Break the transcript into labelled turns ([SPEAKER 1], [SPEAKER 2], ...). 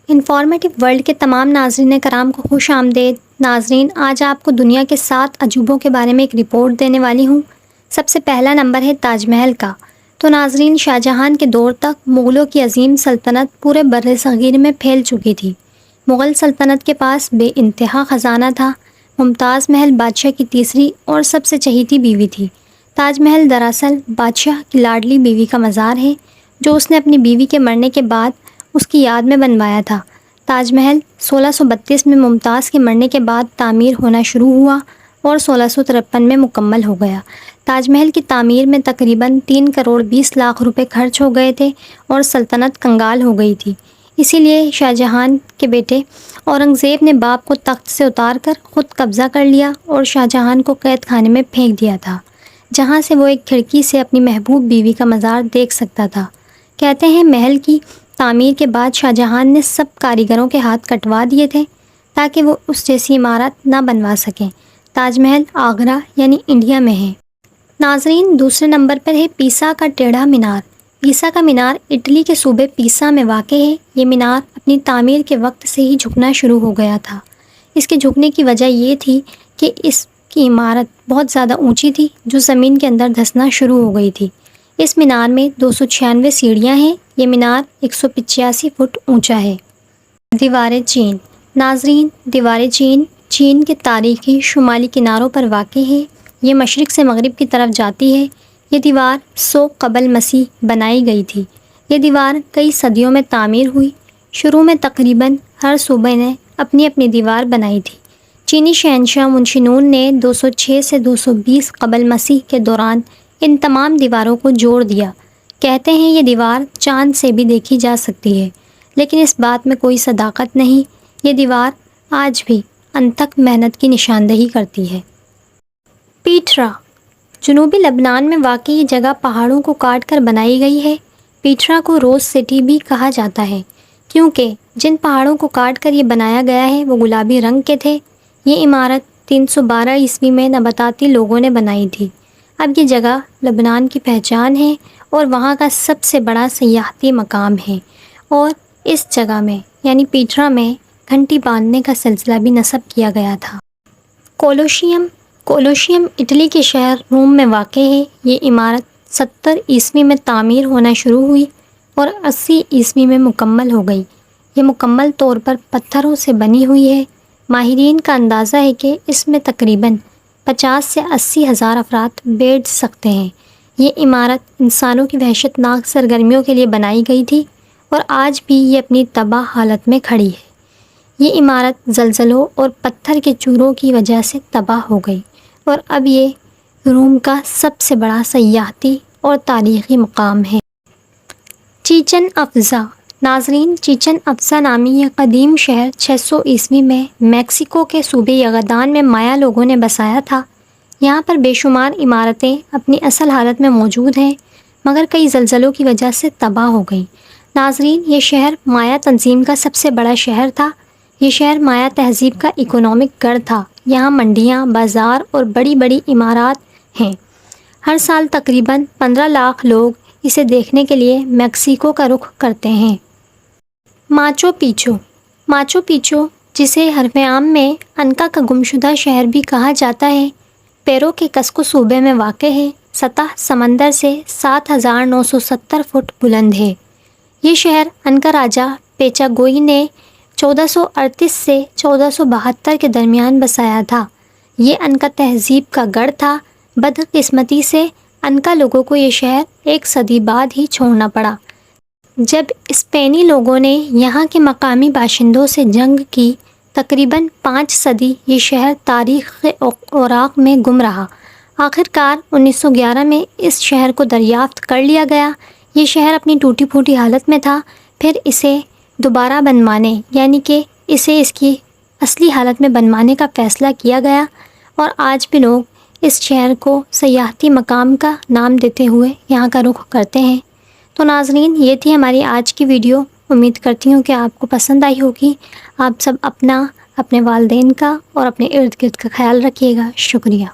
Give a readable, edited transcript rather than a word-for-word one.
[SPEAKER 1] Informative world کے تمام ناظرین کرام کو خوش آمدید۔ ناظرین، آج آپ کو دنیا کے 7 عجوبوں کے بارے میں ایک رپورٹ دینے والی ہوں۔ سب سے پہلا نمبر ہے تاج محل کا۔ تو ناظرین، شاہ جہان کے دور تک مغلوں کی عظیم سلطنت پورے بر صغیر میں پھیل چکی تھی۔ مغل سلطنت کے پاس بے انتہا خزانہ تھا۔ ممتاز محل بادشاہ کی تیسری اور سب سے چہیتی بیوی تھی۔ تاج محل دراصل بادشاہ کی لاڈلی بیوی کا مزار ہے، جو اس نے اپنی بیوی کے مرنے کے بعد اس کی یاد میں بنوایا تھا۔ تاج محل 1632 میں ممتاز کے مرنے کے بعد تعمیر ہونا شروع ہوا اور 1653 میں مکمل ہو گیا۔ تاج محل کی تعمیر میں تقریباً 3 کروڑ 20 لاکھ روپے خرچ ہو گئے تھے اور سلطنت کنگال ہو گئی تھی۔ اسی لیے شاہ جہان کے بیٹے اورنگزیب نے باپ کو تخت سے اتار کر خود قبضہ کر لیا اور شاہ جہان کو قید خانے میں پھینک دیا تھا، جہاں سے وہ ایک کھڑکی سے اپنی محبوب بیوی کا مزار دیکھ سکتا تھا۔ کہتے ہیں محل کی تعمیر کے بعد شاہ جہان نے سب کاریگروں کے ہاتھ کٹوا دیے تھے تاکہ وہ اس جیسی عمارت نہ بنوا سکیں۔ تاج محل آگرہ یعنی انڈیا میں ہے۔ ناظرین، دوسرے نمبر پر ہے پیسا کا ٹیڑھا مینار۔ پیسا کا مینار اٹلی کے صوبے پیسا میں واقع ہے۔ یہ مینار اپنی تعمیر کے وقت سے ہی جھکنا شروع ہو گیا تھا۔ اس کے جھکنے کی وجہ یہ تھی کہ اس کی عمارت بہت زیادہ اونچی تھی، جو زمین کے اندر دھنسنا شروع ہو گئی تھی۔ اس مینار میں 296 سیڑھیاں ہیں۔ یہ مینار 185 فٹ اونچا ہے۔ دیوار چین۔ ناظرین، دیوار چین چین کے تاریخی شمالی کناروں پر واقع ہے۔ یہ مشرق سے مغرب کی طرف جاتی ہے۔ یہ دیوار 100 قبل مسیح بنائی گئی تھی۔ یہ دیوار کئی صدیوں میں تعمیر ہوئی۔ شروع میں تقریباً ہر صوبے نے اپنی اپنی دیوار بنائی تھی۔ چینی شہنشاہ منشینون نے 206 سے 220 قبل مسیح کے دوران ان تمام دیواروں کو جوڑ دیا۔ کہتے ہیں یہ دیوار چاند سے بھی دیکھی جا سکتی ہے، لیکن اس بات میں کوئی صداقت نہیں۔ یہ دیوار آج بھی انتھک محنت کی نشاندہی کرتی ہے۔ پیٹرا۔ جنوبی لبنان میں واقع یہ جگہ پہاڑوں کو کاٹ کر بنائی گئی ہے۔ پیٹرا کو روز سٹی بھی کہا جاتا ہے، کیونکہ جن پہاڑوں کو کاٹ کر یہ بنایا گیا ہے وہ گلابی رنگ کے تھے۔ یہ عمارت 312 عیسوی میں نبطاتی لوگوں نے بنائی تھی۔ اب یہ جگہ لبنان کی پہچان ہے اور وہاں کا سب سے بڑا سیاحتی مقام ہے، اور اس جگہ میں یعنی پیٹرا میں گھنٹی باندھنے کا سلسلہ بھی نصب کیا گیا تھا۔ کولوشیم۔ کولوشیم اٹلی کے شہر روم میں واقع ہے۔ یہ عمارت 70 عیسوی میں تعمیر ہونا شروع ہوئی اور 80 عیسوی میں مکمل ہو گئی۔ یہ مکمل طور پر پتھروں سے بنی ہوئی ہے۔ ماہرین کا اندازہ ہے کہ اس میں تقریباً 50 سے 80 ہزار افراد بیٹھ سکتے ہیں۔ یہ عمارت انسانوں کی وحشت ناک سرگرمیوں کے لیے بنائی گئی تھی اور آج بھی یہ اپنی تباہ حالت میں کھڑی ہے۔ یہ عمارت زلزلوں اور پتھر کے چوروں کی وجہ سے تباہ ہو گئی اور اب یہ روم کا سب سے بڑا سیاحتی اور تاریخی مقام ہے۔ چیچن افزا۔ ناظرین، چیچن افزا نامی یہ قدیم شہر 600 عیسوی میں میکسیکو کے صوبے یگادان میں مایا لوگوں نے بسایا تھا۔ یہاں پر بے شمار عمارتیں اپنی اصل حالت میں موجود ہیں، مگر کئی زلزلوں کی وجہ سے تباہ ہو گئیں۔ ناظرین، یہ شہر مایا تنظیم کا سب سے بڑا شہر تھا۔ یہ شہر مایا تہذیب کا اکنامک گڑھ تھا۔ یہاں منڈیاں، بازار اور بڑی بڑی عمارات ہیں۔ ہر سال تقریباً 15 لاکھ لوگ اسے دیکھنے کے لیے میکسیکو کا رخ کرتے ہیں۔ Machu Picchu. ماچو پیچو، جسے حرف عام میں انکا کا گمشدہ شہر بھی کہا جاتا ہے، پیرو کے کسکو صوبے میں واقع ہے۔ سطح سمندر سے 7970 فٹ بلند ہے۔ یہ شہر انکا راجا پیچا گوئی نے 1438 سے 1472 کے درمیان بسایا تھا۔ یہ انکا تہذیب کا گڑھ تھا۔ بدقسمتی سے انکا لوگوں کو یہ شہر 1 صدی بعد ہی چھوڑنا پڑا، جب اسپینی لوگوں نے یہاں کے مقامی باشندوں سے جنگ کی۔ تقریباً 5 صدی یہ شہر تاریخ اوراق میں گم رہا۔ آخر کار 1911 میں اس شہر کو دریافت کر لیا گیا۔ یہ شہر اپنی ٹوٹی پھوٹی حالت میں تھا، پھر اسے دوبارہ بنوانے یعنی کہ اسے اس کی اصلی حالت میں بنوانے کا فیصلہ کیا گیا، اور آج بھی لوگ اس شہر کو سیاحتی مقام کا نام دیتے ہوئے یہاں کا رخ کرتے ہیں۔ تو ناظرین، یہ تھی ہماری آج کی ویڈیو۔ امید کرتی ہوں کہ آپ کو پسند آئی ہوگی۔ آپ سب اپنا، اپنے والدین کا اور اپنے ارد گرد کا خیال رکھیے گا۔ شکریہ۔